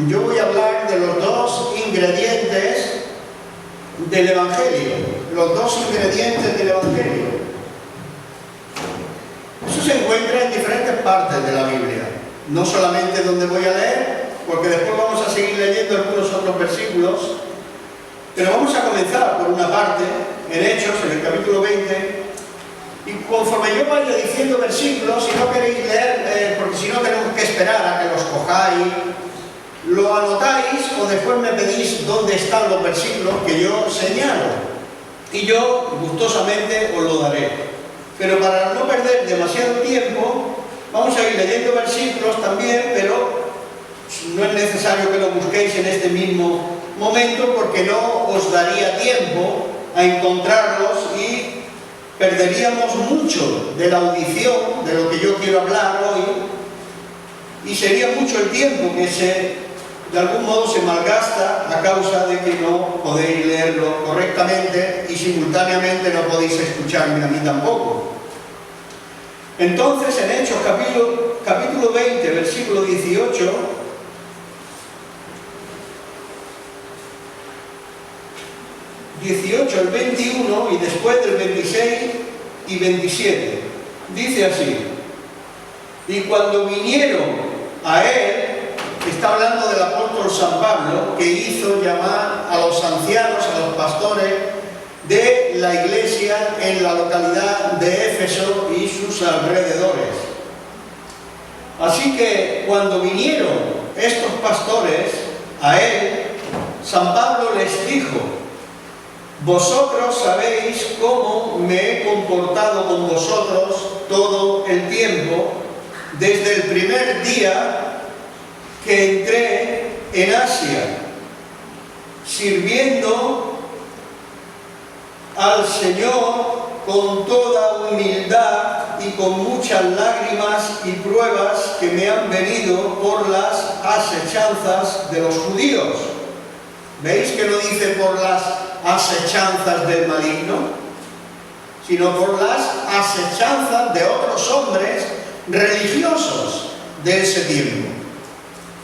yo voy a hablar de los dos ingredientes del Evangelio. Los dos ingredientes del Evangelio. Eso se encuentra en diferentes partes de la Biblia. No solamente donde voy a leer, porque después vamos a seguir leyendo algunos otros versículos. Pero vamos a comenzar por una parte, en Hechos, en el capítulo 20. Y conforme yo vaya diciendo versículos, si no queréis leer, porque si no tenemos que esperar a que los cojáis, lo anotáis o después me pedís dónde están los versículos que yo señalo. Y yo gustosamente os lo daré. Pero para no perder demasiado tiempo, vamos a ir leyendo versículos también, pero no es necesario que lo busquéis en este mismo momento porque no os daría tiempo a encontrarlos y perderíamos mucho de la audición de lo que yo quiero hablar hoy y sería mucho el tiempo que de algún modo se malgasta a causa de que no podéis leerlo correctamente y simultáneamente no podéis escucharme a mí tampoco. Entonces en Hechos capítulo 20, versículo 18, al 21 y después del 26 y 27. Dice así: y cuando vinieron a él, está hablando del apóstol San Pablo, que hizo llamar a los ancianos, a los pastores de la iglesia en la localidad de Éfeso y sus alrededores. Así que cuando vinieron estos pastores a él, San Pablo les dijo: vosotros sabéis cómo me he comportado con vosotros todo el tiempo, desde el primer día que entré en Asia, sirviendo al Señor con toda humildad y con muchas lágrimas y pruebas que me han venido por las asechanzas de los judíos. ¿Veis que no dice por las asechanzas del maligno? Sino por las asechanzas de otros hombres religiosos de ese tiempo,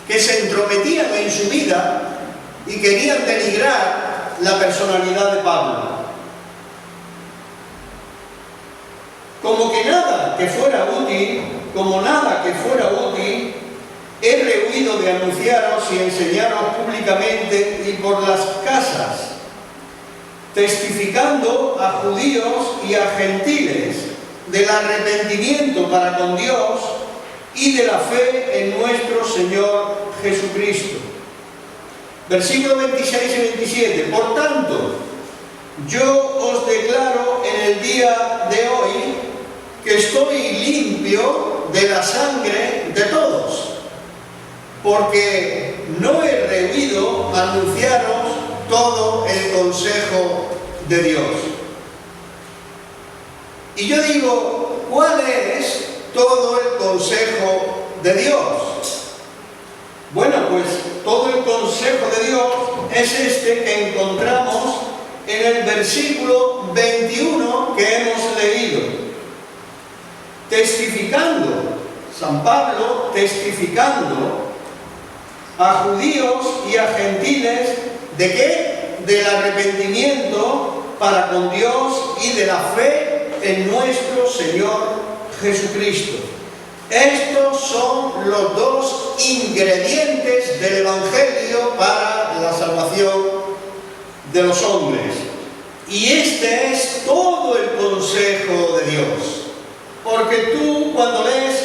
que se entrometían en su vida y querían denigrar la personalidad de Pablo. Como nada que fuera útil, he rehuido de anunciaros y enseñaros públicamente y por las casas, testificando a judíos y a gentiles del arrepentimiento para con Dios y de la fe en nuestro Señor Jesucristo. Versículos 26 y 27. Por tanto, yo os declaro en el día de hoy que estoy limpio de la sangre de todos, porque no he rehuido anunciaros todo el consejo de Dios. Y yo digo, ¿cuál es todo el consejo de Dios? Bueno, pues todo el consejo de Dios es este que encontramos en el versículo 21 que hemos leído. Testificando, San Pablo testificando a judíos y a gentiles, ¿de qué? Del arrepentimiento para con Dios y de la fe en nuestro Señor Jesucristo. Estos son los dos ingredientes del Evangelio para la salvación de los hombres. Y este es todo el consejo de Dios. Porque tú, cuando lees,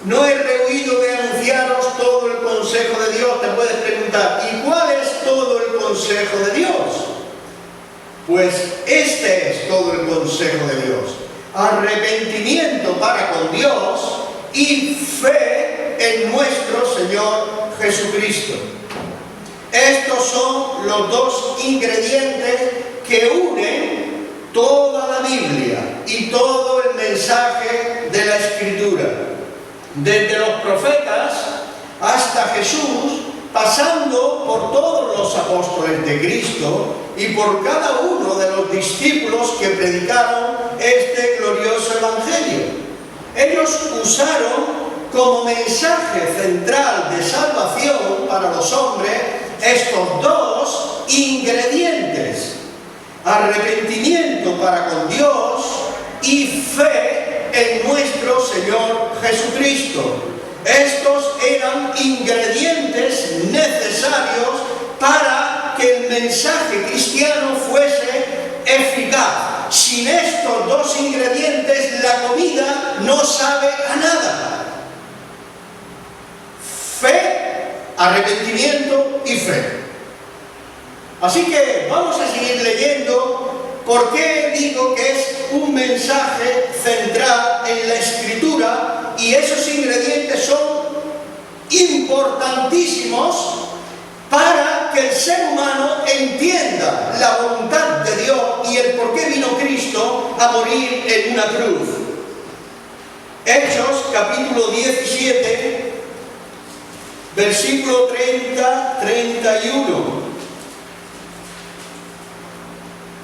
no he rehuido de anunciaros todo el consejo de Dios, te puedes preguntar, ¿y cuál es todo el consejo de Dios? Pues este es todo el consejo de Dios. Arrepentimiento para con Dios y fe en nuestro Señor Jesucristo. Estos son los dos ingredientes que unen toda la Biblia y todo el mensaje de la Escritura, desde los profetas hasta Jesús, pasando por todos los apóstoles de Cristo y por cada uno de los discípulos que predicaron este glorioso Evangelio. Ellos usaron como mensaje central de salvación para los hombres estos dos ingredientes: arrepentimiento para con Dios y fe en nuestro Señor Jesucristo. Estos eran ingredientes necesarios para que el mensaje cristiano fuese eficaz. Sin estos dos ingredientes, la comida no sabe a nada. Fe, arrepentimiento y fe. Así que vamos a seguir leyendo. ¿Por qué digo que es un mensaje central en la Escritura? Y esos ingredientes son importantísimos para que el ser humano entienda la voluntad de Dios y el por qué vino Cristo a morir en una cruz. Hechos, capítulo 17, versículo 30-31.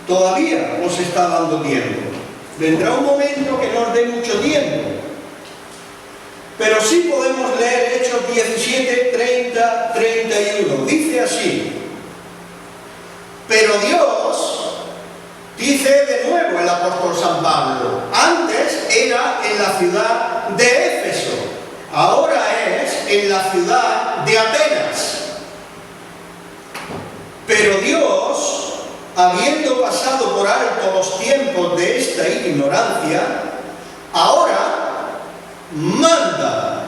Todavía nos está dando tiempo. Vendrá un momento que no nos dé mucho tiempo. Pero sí podemos leer Hechos 17, 30, 31. Dice así: pero Dios, dice de nuevo el apóstol San Pablo, antes era en la ciudad de Éfeso, ahora es en la ciudad de Atenas. Pero Dios, habiendo pasado por alto los tiempos de esta ignorancia, ahora manda.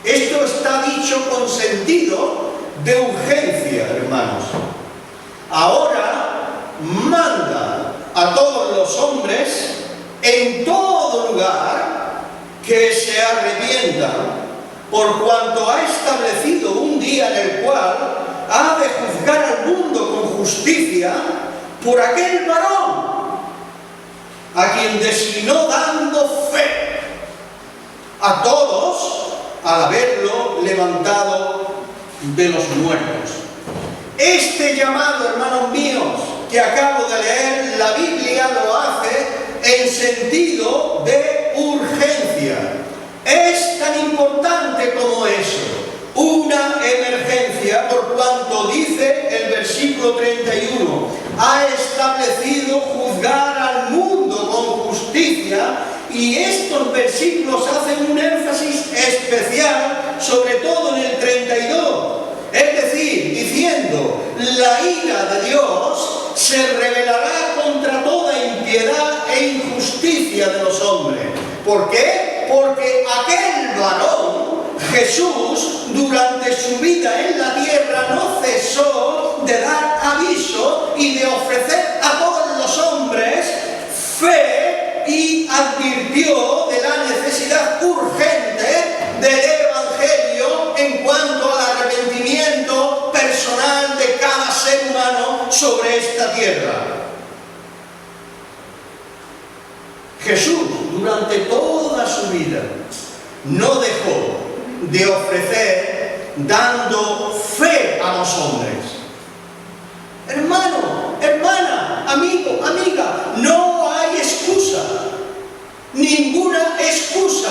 Esto está dicho con sentido de urgencia, hermanos. Ahora manda a todos los hombres en todo lugar que se arrepientan, por cuanto ha establecido un día en el cual ha de juzgar al mundo con justicia por aquel varón a quien designó dando fe a todos al haberlo levantado de los muertos. Este llamado, hermanos míos, que acabo de leer, la Biblia lo hace en sentido de urgencia. Es tan importante como eso, una emergencia, por cuanto dice el versículo 31, ha establecido juzgar al mundo con justicia. Y estos versículos hacen un énfasis especial, sobre todo en el 32. Es decir, diciendo, la ira de Dios se rebelará contra toda impiedad e injusticia de los hombres. ¿Por qué? Porque aquel varón, Jesús, durante su vida en la tierra, no cesó de dar aviso y de ofrecer a todos los hombres fe, y advirtió de la necesidad urgente del Evangelio en cuanto al arrepentimiento personal de cada ser humano sobre esta tierra. Jesús, durante toda su vida, no dejó de ofrecer dando fe a los hombres. Hermano, hermana, amigo, amiga, no hay excusa, ninguna excusa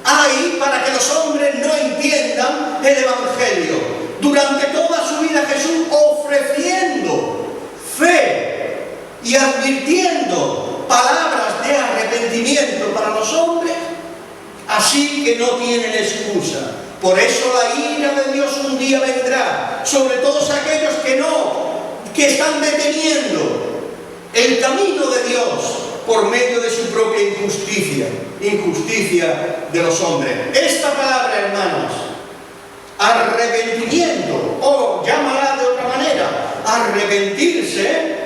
hay para que los hombres no entiendan el Evangelio. Durante toda su vida Jesús ofreciendo fe y advirtiendo palabras de arrepentimiento para los hombres, así que no tienen excusa. Por eso la ira de Dios un día vendrá sobre todos aquellos que están deteniendo el camino de Dios por medio de su propia injusticia de los hombres. Esta palabra, hermanos, arrepentimiento, o llámala de otra manera, arrepentirse,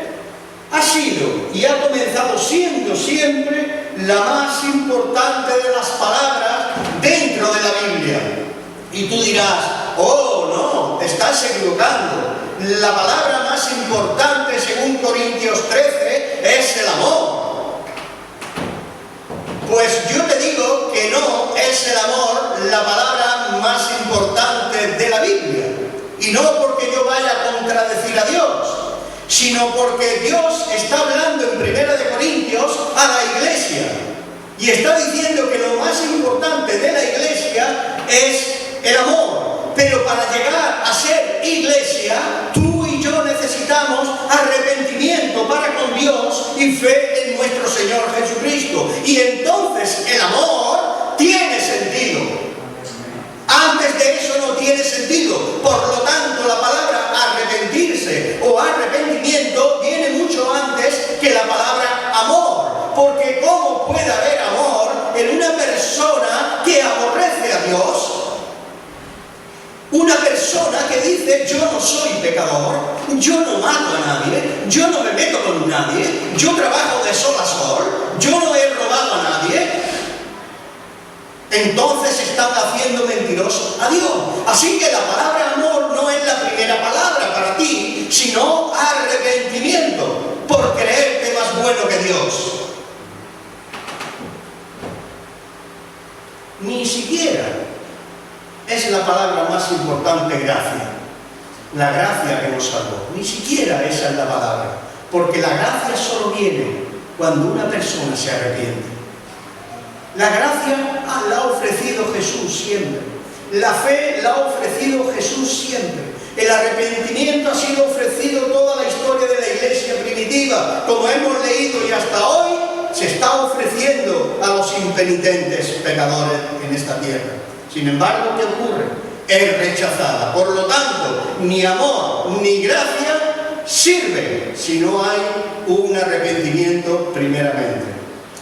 ha sido y ha comenzado siendo siempre la más importante de las palabras dentro de la Biblia. Y tú dirás, oh no, te estás equivocando. La palabra más importante, según Corintios 13, es el amor. Pues yo te digo que no es el amor la palabra más importante de la Biblia. Y no porque yo vaya a contradecir a Dios, sino porque Dios está hablando en 1 Corintios a la iglesia. Y está diciendo que lo más importante de la iglesia es el amor. Pero para llegar a ser iglesia, tú y yo necesitamos arrepentimiento para con Dios y fe en nuestro Señor Jesucristo. Y entonces el amor tiene sentido. Antes de eso no tiene sentido. Por lo tanto, la palabra arrepentirse o arrepentimiento viene mucho antes que la palabra amor. Porque ¿cómo puede haber amor en una persona que aborrece a Dios? Una persona que dice, yo no soy pecador, yo no mato a nadie, yo no me meto con nadie, yo trabajo de sol a sol, yo no he robado a nadie. Entonces están haciendo mentirosos a Dios. Así que la palabra amor no es la primera palabra para ti, sino arrepentimiento por creerte más bueno que Dios. Ni siquiera es la palabra más importante, gracia. La gracia que nos salvó. Ni siquiera esa es la palabra. Porque la gracia solo viene cuando una persona se arrepiente. La gracia la ha ofrecido Jesús siempre. La fe la ha ofrecido Jesús siempre. El arrepentimiento ha sido ofrecido toda la historia de la iglesia primitiva. Como hemos leído y hasta hoy se está ofreciendo a los impenitentes pecadores en esta tierra. Sin embargo, ¿qué ocurre? Es rechazada. Por lo tanto, ni amor ni gracia sirven si no hay un arrepentimiento primeramente.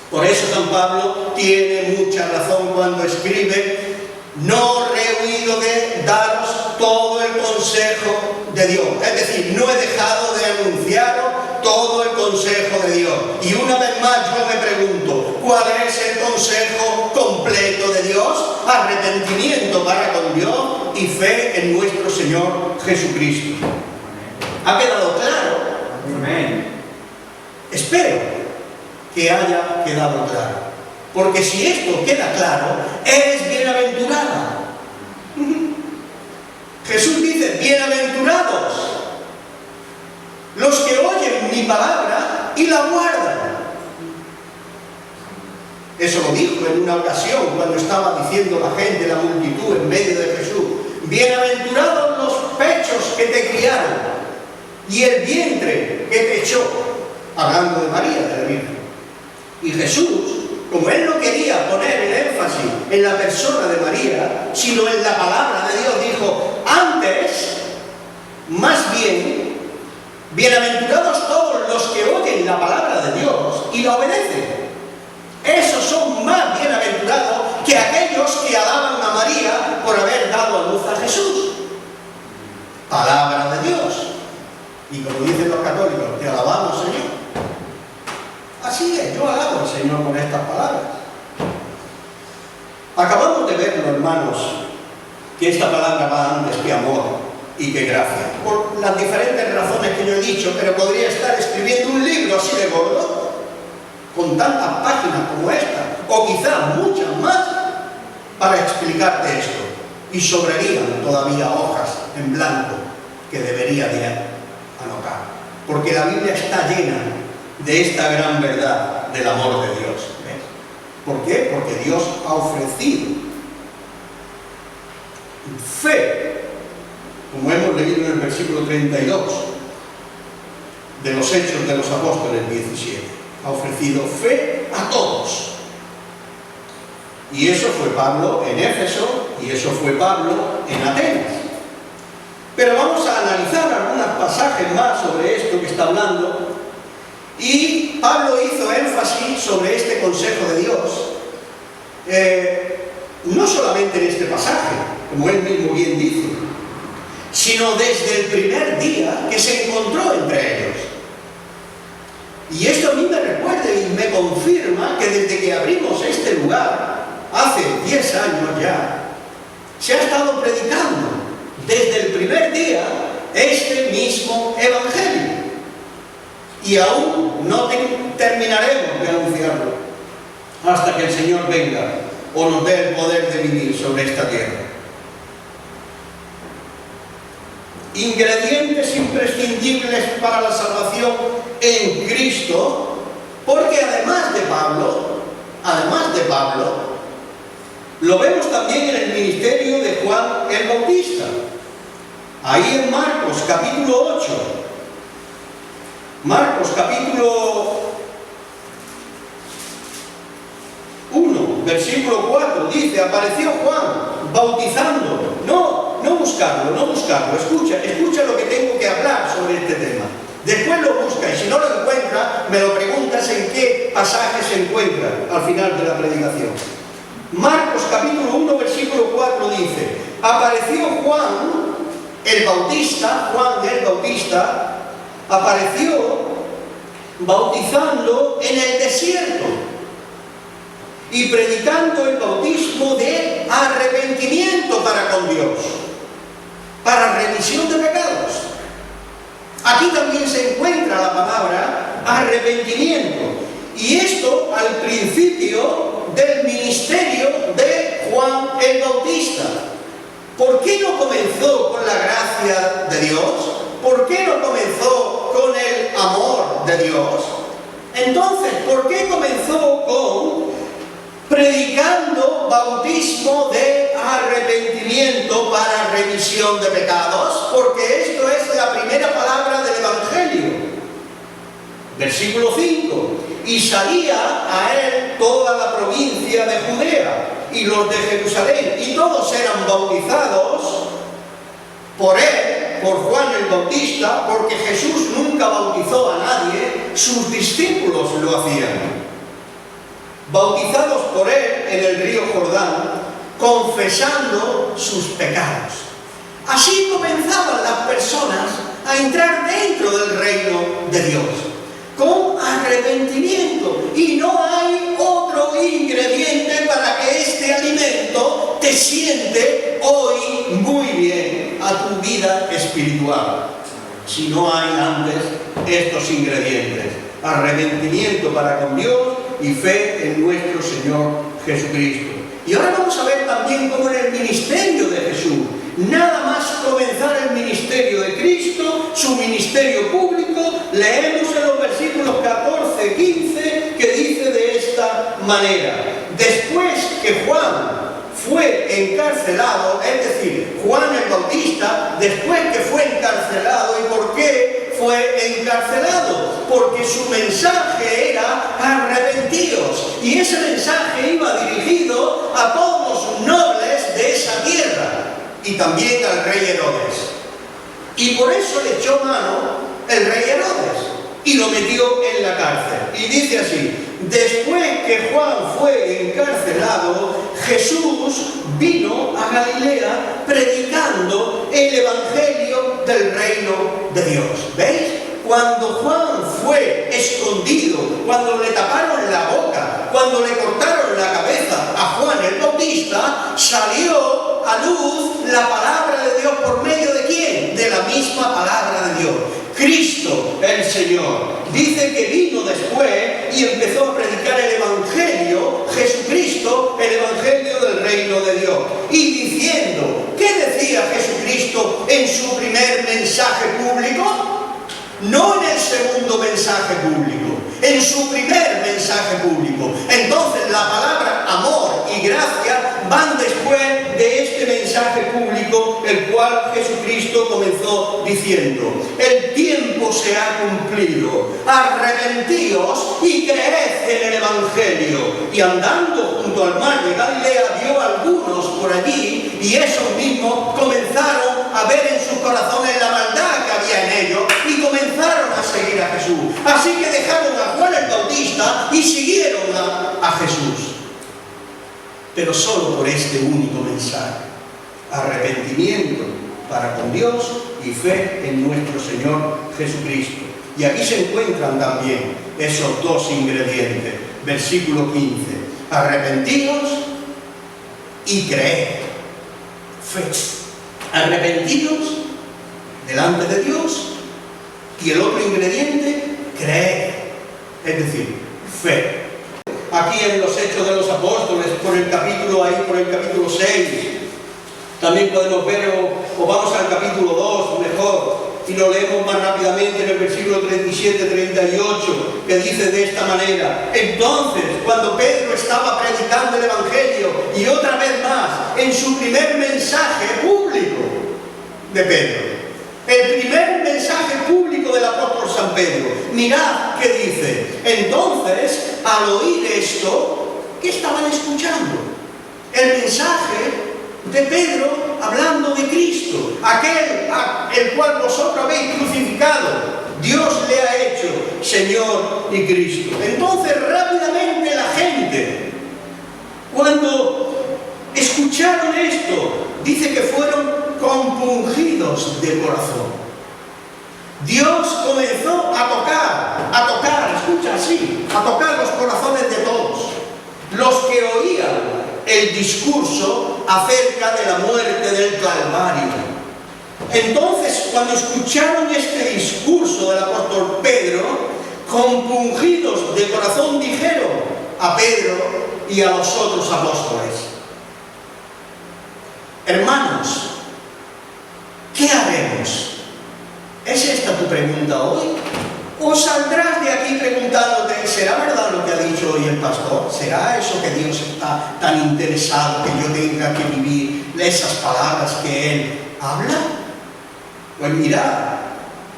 Por eso San Pablo tiene mucha razón cuando escribe: no he huido de daros todo el consejo de Dios. Es decir, no he dejado de anunciaros todo el consejo de Dios. Y una vez más yo me pregunto, ¿cuál es el consejo completo de Dios? Arrepentimiento para con Dios y fe en nuestro Señor Jesucristo. ¿Ha quedado claro? Amén. Espero que haya quedado claro. Porque si esto queda claro, eres bienaventurada. Jesús dice, bienaventurados los que oyen mi palabra y la guardan. Eso lo dijo en una ocasión cuando estaba diciendo la gente, la multitud en medio de Jesús. Bienaventurados los pechos que te criaron y el vientre que te echó. Hablando de María, de la Virgen. Y Jesús, como él no quería poner el énfasis en la persona de María, sino en la palabra de Dios, dijo, antes, más bien, bienaventurados todos los que oyen la palabra de Dios y la obedecen. Esos son más bienaventurados que aquellos que alaban a María por haber dado a luz a Jesús. Palabra de Dios. Y como dicen los católicos, te alabamos, Señor. Así es, yo alabo al Señor con estas palabras. Acabamos de verlo, hermanos, que esta palabra va antes que amor y que gracia. Por las diferentes razones que yo he dicho, pero podría estar escribiendo un libro así de gordo, con tantas páginas como esta, o quizás muchas más, para explicarte esto. Y sobrarían todavía hojas en blanco que debería de anotar. Porque la Biblia está llena de esta gran verdad del amor de Dios. ¿Ves? ¿Por qué? Porque Dios ha ofrecido fe, como hemos leído en el versículo 32 de los Hechos de los Apóstoles 17. Ha ofrecido fe a todos. Y eso fue Pablo en Éfeso y eso fue Pablo en Atenas. Pero vamos a analizar algunos pasajes más sobre esto que está hablando. Y Pablo hizo énfasis sobre este consejo de Dios, no solamente en este pasaje, como él mismo bien dice, sino desde el primer día que se encontró entre ellos. Y esto a mí me recuerda y me confirma que desde que abrimos este lugar, hace 10 años ya, se ha estado predicando desde el primer día este mismo evangelio. Y aún no terminaremos de anunciarlo hasta que el Señor venga o nos dé el poder de vivir sobre esta tierra. Ingredientes imprescindibles para la salvación en Cristo, porque además de Pablo, además de Pablo. Lo vemos también en el ministerio de Juan el Bautista. Ahí en Marcos capítulo 8. Marcos capítulo 1, versículo 4, dice: apareció Juan bautizando. No buscarlo. Escucha lo que tengo que hablar sobre este tema. Después lo busca, y si no lo encuentra, me lo preguntas en qué pasaje se encuentra al final de la predicación. Marcos capítulo 1, versículo 4 dice: apareció Juan el Bautista, apareció bautizando en el desierto y predicando el bautismo de arrepentimiento para con Dios, para remisión de pecados. Aquí también se encuentra la palabra arrepentimiento, y esto al principio del ministerio de Juan el Bautista. ¿Por qué no comenzó con la gracia de Dios? ¿Por qué no comenzó con el amor de Dios? Entonces, ¿por qué comenzó con predicando bautismo de arrepentimiento para remisión de pecados? Porque esto es la primera palabra del Evangelio. Versículo 5: y salía a él toda la provincia de Judea y los de Jerusalén, y todos eran bautizados por él, por Juan el Bautista, porque Jesús nunca bautizó a nadie, sus discípulos lo hacían. Bautizados por él en el río Jordán, confesando sus pecados. Así comenzaban las personas a entrar dentro del reino de Dios, con arrepentimiento. Y no hay otro ingrediente para que este alimento te siente hoy muy bien a tu vida espiritual, si no hay antes estos ingredientes: arrepentimiento para con Dios y fe en nuestro Señor Jesucristo. Y ahora vamos a ver también cómo en el ministerio de Jesús, nada más comenzar el ministerio de Cristo, su ministerio público, leemos en los versículos 14, 15, que dice de esta manera: después que Juan fue encarcelado, es decir, Juan el Bautista, después que fue encarcelado. ¿Y por qué fue encarcelado? Porque su mensaje era arrepentidos, y ese mensaje iba dirigido a todos los nobles de esa tierra y también al rey Herodes. Y por eso le echó mano el rey Herodes y lo metió en la cárcel. Y dice así: después que Juan fue encarcelado, Jesús vino a Galilea predicando el evangelio del reino de Dios. ¿Veis? Cuando Juan fue escondido, cuando le taparon la boca, cuando le cortaron la cabeza a Juan el Bautista, salió a luz la palabra de Dios. ¿Por medio de quién? De la misma palabra de Dios. Cristo el Señor. Dice que vino después y empezó a predicar el Evangelio, Jesucristo, el Evangelio del reino de Dios. Y diciendo, ¿qué decía Jesucristo en su primer mensaje público? No en el segundo mensaje público, en su primer mensaje público. Entonces la palabra amor y gracia van después de este mensaje público, el cual Jesucristo comenzó diciendo: el tiempo se ha cumplido, arrepentíos y creed en el Evangelio. Y andando junto al mar de Galilea vio a algunos por allí, y esos mismos comenzaron a ver en sus corazones la maldad que había en ellos, y comenzaron a seguir a Jesús. Así que dejaron a Juan el Bautista y siguieron a Jesús. Pero solo por este único mensaje: arrepentimiento para con Dios y fe en nuestro Señor Jesucristo. Y aquí se encuentran también esos dos ingredientes. Versículo 15: arrepentidos y creed. Fe. Arrepentidos delante de Dios, y el otro ingrediente, creer, es decir, fe. Aquí en los Hechos de los Apóstoles, por el capítulo 6, también podemos ver, o vamos al capítulo 2, mejor, y lo leemos más rápidamente en el versículo 37-38, que dice de esta manera: entonces, cuando Pedro estaba predicando el Evangelio, y otra vez más, en su primer mensaje público de Pedro, el primer mensaje público del apóstol San Pedro, mirad qué dice. Entonces, al oír esto, ¿qué estaban escuchando? El mensaje de Pedro hablando de Cristo, aquel el cual vosotros habéis crucificado, Dios le ha hecho Señor y Cristo. Entonces rápidamente la gente, cuando escucharon esto, dice que fueron compungidos de corazón. Dios comenzó a tocar, escucha así, a tocar los corazones de todos los que oían el discurso acerca de la muerte del Calvario. Entonces, cuando escucharon este discurso del apóstol Pedro, compungidos de corazón dijeron a Pedro y a los otros apóstoles: hermanos, ¿qué haremos? ¿Es esta tu pregunta hoy? ¿O saldrás de aquí preguntándote: ¿será verdad lo que ha dicho hoy el pastor? ¿Será eso que Dios está tan interesado que yo tenga que vivir esas palabras que Él habla? Pues mirad,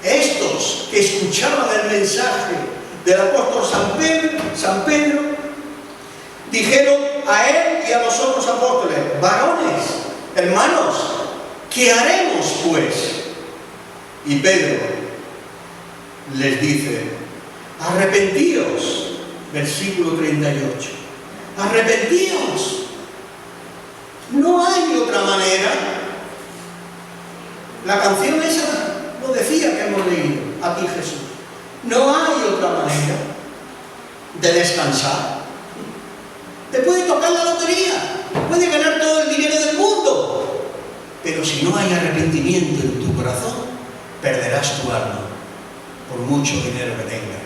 estos que escuchaban el mensaje del apóstol San Pedro, dijeron a él y a los otros apóstoles: varones, hermanos, ¿qué haremos pues? Y Pedro les dice: arrepentíos, versículo 38, arrepentíos, no hay otra manera. La canción esa lo decía que hemos leído, a ti Jesús, no hay otra manera de descansar. Te puede tocar la lotería, puede ganar todo el dinero del mundo, pero si no hay arrepentimiento en tu corazón, perderás tu alma. Por mucho dinero que tengas,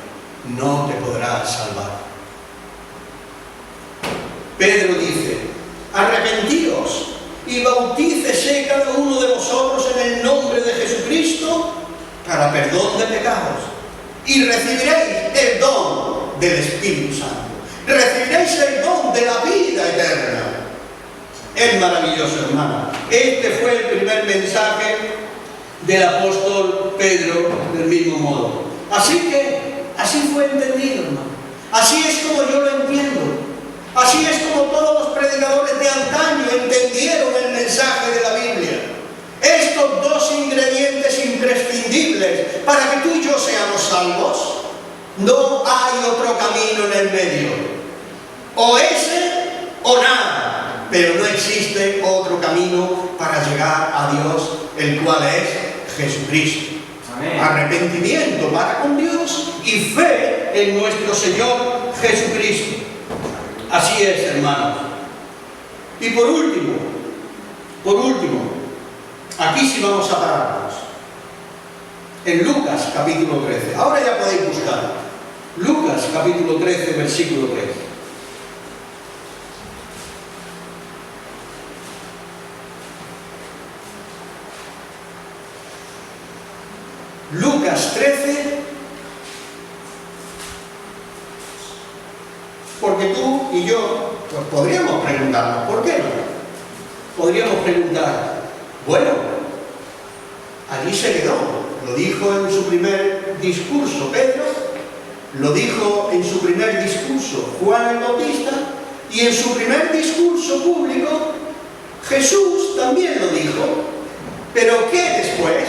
no te podrás salvar. Pedro dice: arrepentíos y bautícese cada uno de vosotros en el nombre de Jesucristo para perdón de pecados, y recibiréis el don del Espíritu Santo, recibiréis el don de la vida eterna. Es maravilloso, hermano. Este fue el primer mensaje del apóstol Pedro, del mismo modo. Así fue entendido, hermano. Así es como yo lo entiendo. Así es como todos los predicadores de antaño entendieron el mensaje de la Biblia. Estos dos ingredientes imprescindibles para que tú y yo seamos salvos. No hay otro camino en el medio. O ese o nada. Pero no existe otro camino para llegar a Dios, el cual es Jesucristo. Amén. Arrepentimiento para con Dios y fe en nuestro Señor Jesucristo. Así es, hermanos. Y por último, aquí sí vamos a pararnos. En Lucas capítulo 13. Ahora ya podéis buscar. Lucas capítulo 13, versículo 3. Lucas 13, porque tú y yo pues podríamos preguntarnos, ¿por qué no? Podríamos preguntar, bueno, allí se quedó, lo dijo en su primer discurso Pedro, lo dijo en su primer discurso Juan el Bautista, y en su primer discurso público Jesús también lo dijo, pero ¿qué después?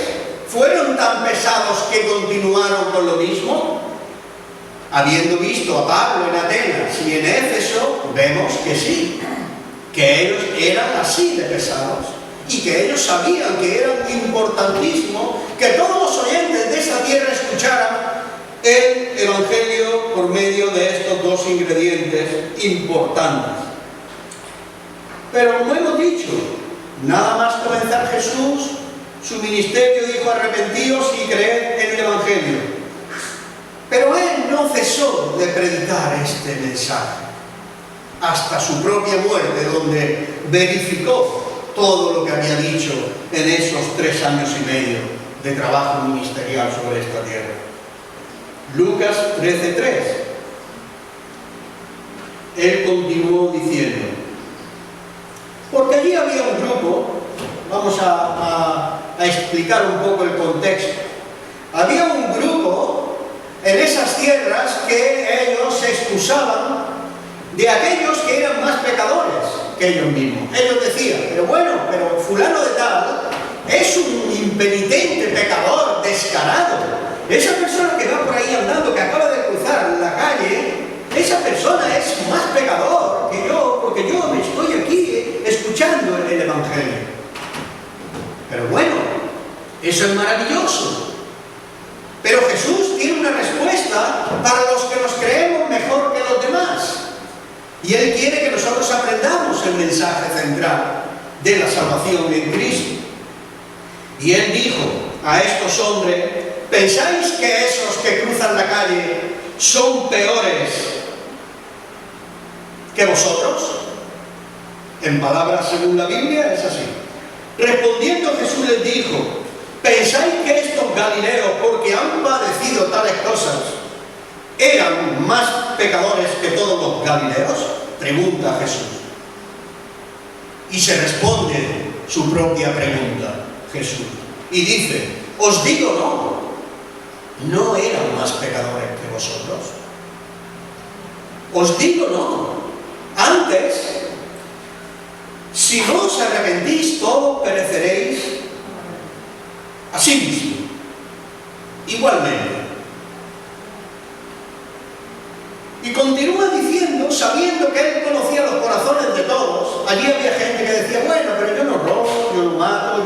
¿Fueron tan pesados que continuaron con lo mismo? Habiendo visto a Pablo en Atenas y en Éfeso, vemos que sí, que ellos eran así de pesados y que ellos sabían que era importantísimo que todos los oyentes de esta tierra escucharan el Evangelio por medio de estos dos ingredientes importantes. Pero como hemos dicho, nada más comenzar Jesús, su ministerio dijo: arrepentíos y creed en el Evangelio. Pero él no cesó de predicar este mensaje hasta su propia muerte, donde verificó todo lo que había dicho en esos 3 años y medio de trabajo ministerial sobre esta tierra. Lucas 13:3. Él continuó diciendo, porque allí había un grupo, vamos a explicar un poco el contexto. Había un grupo en esas tierras que ellos se excusaban de aquellos que eran más pecadores que ellos mismos. Ellos decían, pero fulano de tal es un impenitente pecador, descarado. Esa persona que va por ahí andando, que acaba de cruzar la calle, esa persona es más pecador que yo, porque yo me estoy aquí escuchando el Evangelio. Pero bueno, eso es maravilloso. Pero Jesús tiene una respuesta para los que nos creemos mejor que los demás. Y Él quiere que nosotros aprendamos el mensaje central de la salvación en Cristo. Y Él dijo a estos hombres, ¿pensáis que esos que cruzan la calle son peores que vosotros? En palabras según la Biblia es así. Respondiendo Jesús les dijo, ¿pensáis que estos galileos, porque han padecido tales cosas, eran más pecadores que todos los galileos? Pregunta Jesús. Y se responde su propia pregunta, Jesús. Y dice, os digo no eran más pecadores que vosotros. Os digo no. Antes, si no os arrepentís, todos pereceréis así mismo, igualmente. Y continúa diciendo, sabiendo que Él conocía los corazones de todos. Allí había gente que decía, pero yo no robo, yo no mato,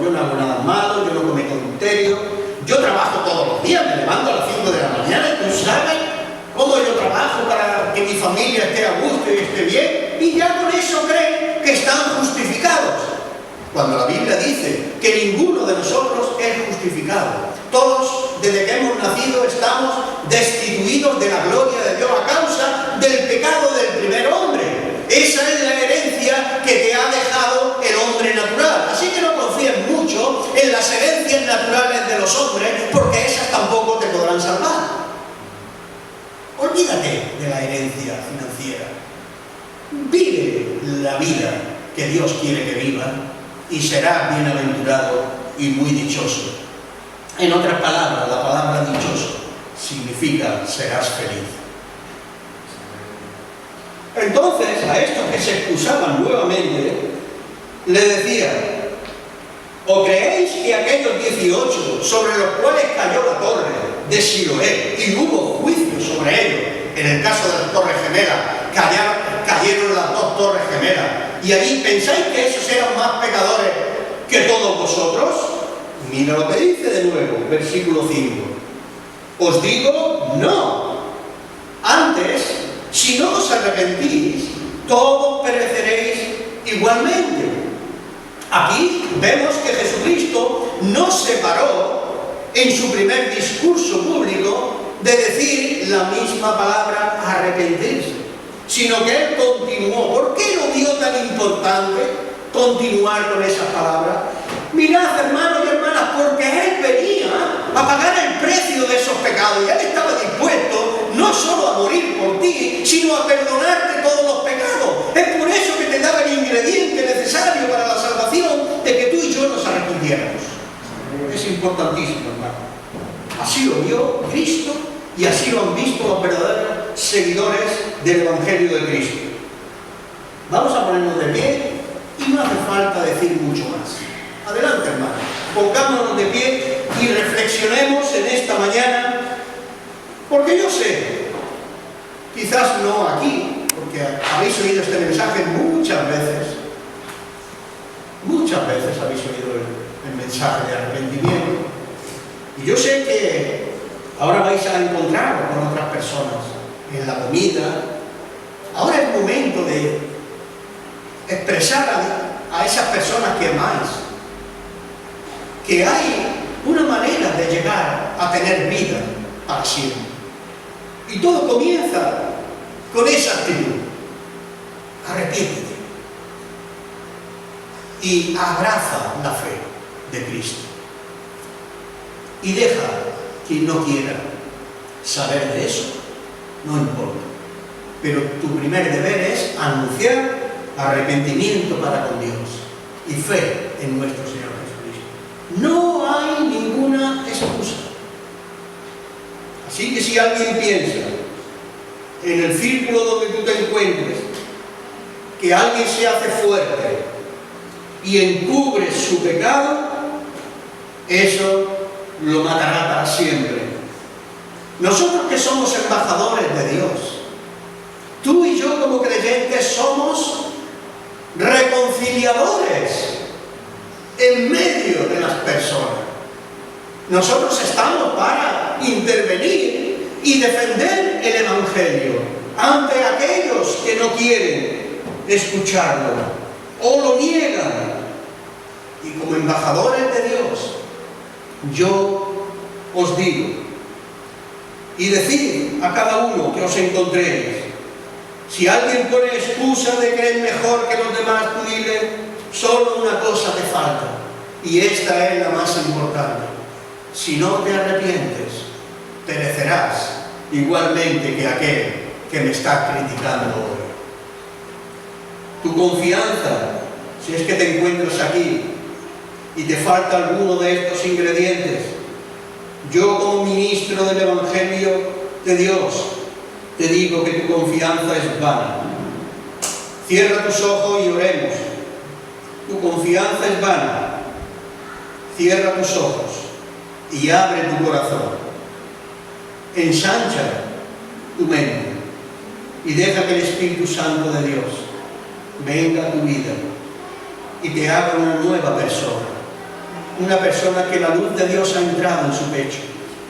yo no hago nada malo, yo no cometo adulterio, yo trabajo todos los días, me levanto a las 5 de la mañana, y tú sabes cómo yo trabajo para que mi familia esté a gusto y esté bien, y ya con eso creen que están justificados. Cuando la Biblia dice que ninguno de nosotros es justificado. Todos, desde que hemos nacido, estamos destituidos de la gloria de Dios a causa del pecado del primer hombre. Esa es la herencia que te ha dejado el hombre natural. Así que no confíes mucho en las herencias naturales de los hombres, porque esas tampoco te podrán salvar. Olvídate de la herencia financiera. Vive la vida que Dios quiere que viva y serás bienaventurado y muy dichoso. En otras palabras, la palabra dichoso significa serás feliz. Entonces, a estos que se excusaban nuevamente, le decía, ¿o creéis que aquellos 18 sobre los cuales cayó la torre de Siloé y hubo juicio sobre ellos, en el caso de las torres gemelas, cayeron las dos torres gemelas, y allí pensáis que esos eran más pecadores que todos vosotros? Mira lo que dice de nuevo, versículo 5. Os digo, no. Antes, si no os arrepentís, todos pereceréis igualmente. Aquí vemos que Jesucristo no se paró en su primer discurso público de decir la misma palabra arrepentirse, sino que Él continuó. ¿Por qué lo vio tan importante continuar con esas palabras? Mirad, hermanos y hermanas, porque Él venía a pagar el precio de esos pecados y Él estaba dispuesto no solo a morir por ti, sino a perdonarte todos los pecados. Es por eso que te daba el ingrediente necesario para la salvación, de que tú y yo nos arrepintiéramos. Es importantísimo, hermano. Así lo vio Cristo y así lo han visto los verdaderos seguidores del Evangelio de Cristo. Vamos a ponernos de pie y no hace falta decir mucho más. Adelante, hermano. Pongámonos de pie y reflexionemos en esta mañana, porque yo sé, quizás no aquí, porque habéis oído este mensaje muchas veces habéis oído el mensaje de arrepentimiento, y yo sé que ahora vais a encontrar con otras personas en la comida. Ahora es momento de expresar a esas personas que amáis que hay una manera de llegar a tener vida para siempre. Y todo comienza con esa actitud. Arrepiéntete y abraza la fe de Cristo. y deja quien no quiera saber de eso, no importa. Pero tu primer deber es anunciar arrepentimiento para con Dios y fe en nuestro Señor Jesucristo. No hay ninguna excusa. Así que si alguien piensa en el círculo donde tú te encuentres que alguien se hace fuerte y encubre su pecado, eso lo matará para siempre. Nosotros que somos embajadores de Dios, tú y yo como creyentes somos reconciliadores en medio de las personas. Nosotros estamos para intervenir y defender el Evangelio ante aquellos que no quieren escucharlo o lo niegan. Y como embajadores de Dios, yo os digo, y decid a cada uno que os encontréis, si alguien pone excusa de que es mejor que los demás, tú dile, solo una cosa te falta, y esta es la más importante: si no te arrepientes, perecerás igualmente que aquel que me está criticando hoy. Tu confianza, si es que te encuentras aquí y te falta alguno de estos ingredientes, yo como ministro del Evangelio de Dios te digo que tu confianza es vana. Cierra tus ojos y oremos. Tu confianza es vana. Cierra tus ojos y abre tu corazón. Ensancha tu mente y deja que el Espíritu Santo de Dios venga a tu vida y te haga una nueva persona. Una persona que la luz de Dios ha entrado en su pecho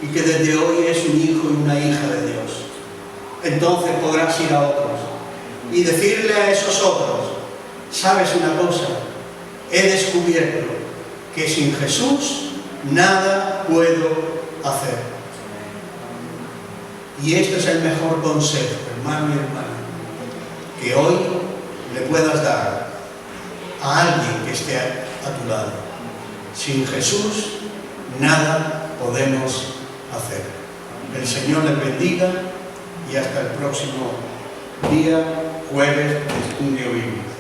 y que desde hoy es un hijo y una hija de Dios. Entonces podrás ir a otros y decirle a esos otros: ¿sabes una cosa? He descubierto que sin Jesús nada puedo hacer. Y este es el mejor consejo, hermano y hermana, que hoy le puedas dar a alguien que esté a tu lado. Sin Jesús nada podemos hacer. El Señor les bendiga y hasta el próximo día, jueves de estudio bíblico.